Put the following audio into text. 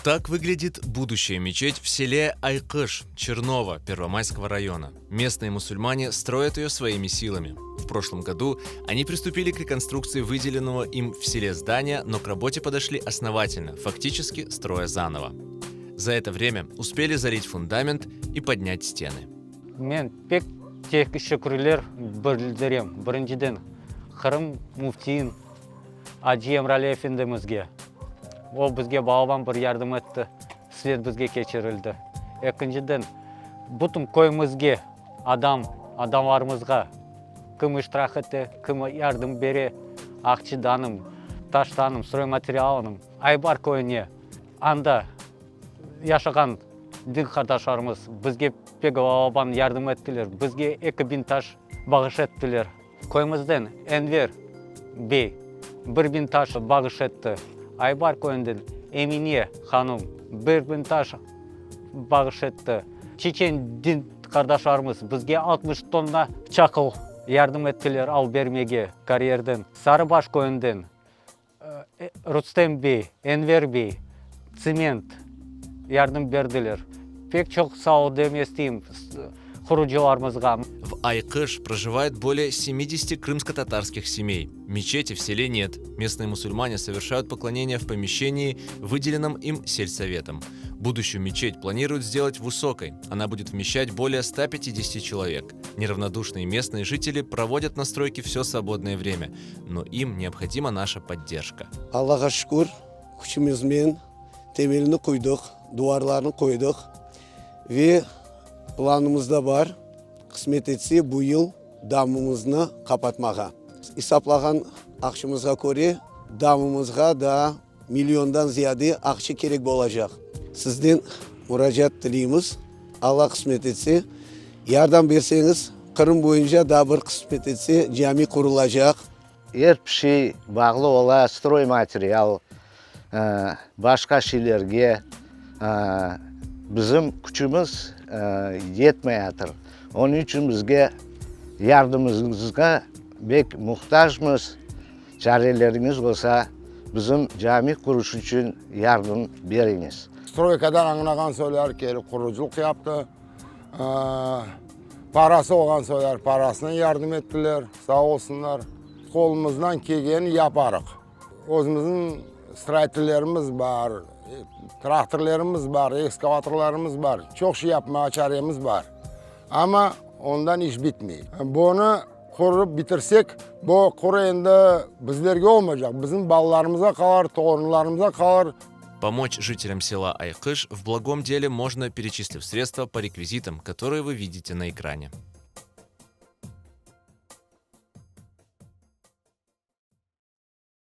Так выглядит будущая мечеть в селе Айкыш, Черново, Первомайского района. Местные мусульмане строят ее своими силами. В прошлом году они приступили к реконструкции выделенного им в селе здания, но к работе подошли основательно, фактически строя заново. За это время успели залить фундамент и поднять стены. Мен пек шүкірлер білдірем. Біріншіден Қырым муфтиін Аджи Эмрали Эфендимізге. Ол бізге балабан бір ярдым етті, свет бізге кечірілді. Екіншіден бұтым көйімізге, адамларымызға кім іштрақ етті, кім ярдым бере, ақчыданым, таштаным, стройматериалыным, айбар көйіне. Анда яшаған дін қардашларымыз бізге пек балабан ярдым еттілер, бізге 2000 таш бағыш еттілер. Көйімізден Энвер бей 1000 таш бағыш етті. Айбар көйінден Эмине ханым 1000 таш бағыш етті. Чечен дін қардашларымыз бізге 60 тонна чақыл ярдым еттілер ал бермеге карьерден. Сарыбаш көйінден Рустем бей, Энвер бей, цемент ярдым берділер. Пек çok sağ ol demestейм құручыларымызға. В Айкыш проживает более 70 крымско-татарских семей. Мечети в селе нет. Местные мусульмане совершают поклонение в помещении, выделенном им сельсоветом. Будущую мечеть планируют сделать высокой. Она будет вмещать более 150 человек. Неравнодушные местные жители проводят на стройке все свободное время, но им необходима наша поддержка. Аллаға шүкір, күшімізмен темелini қойдық, дуарларын қойдық. Ve planımızda var, kısmet etse bu yıl damımızı kapatmağa. Hesaplagan akşamıza göre damımızga da milyondan ziyade akçe gerek olacak. Sizden müracaat dileyimiz. Allah kısmet etse yardım verseniz Kırım boyunca da bir kısmet etse cami kurulacak. Her bir şey bağlı ola stroy materyal, başka şeylerge bizim küçüğümüz yetmeyedir. Onun için bizge yardımınızga bek muhtaçmız. Çareleriniz olsa bizim cami kuruş için yardım veriniz. Stroykadan anlagan söyler ki kuruculuk yaptı. Parası olan söyler parasına yardım ettiler. Sağ olsunlar. Kolumuzdan geleni yaparız. Özümüzün straytlerimiz var. Traktörlerimiz var, ekskavatorlarımız var. Çok şey yapmaya çaremiz var. Ama ondan iş bitmiyor. Bunu kurup bitirsek, bu kuru endi bizlerge olmayacak. Bizim ballarımıza kalır, torunlarımıza kalır. Помочь жителям села Айкыш в благом деле можно, перечислив средства по реквизитам, которые вы видите на экране.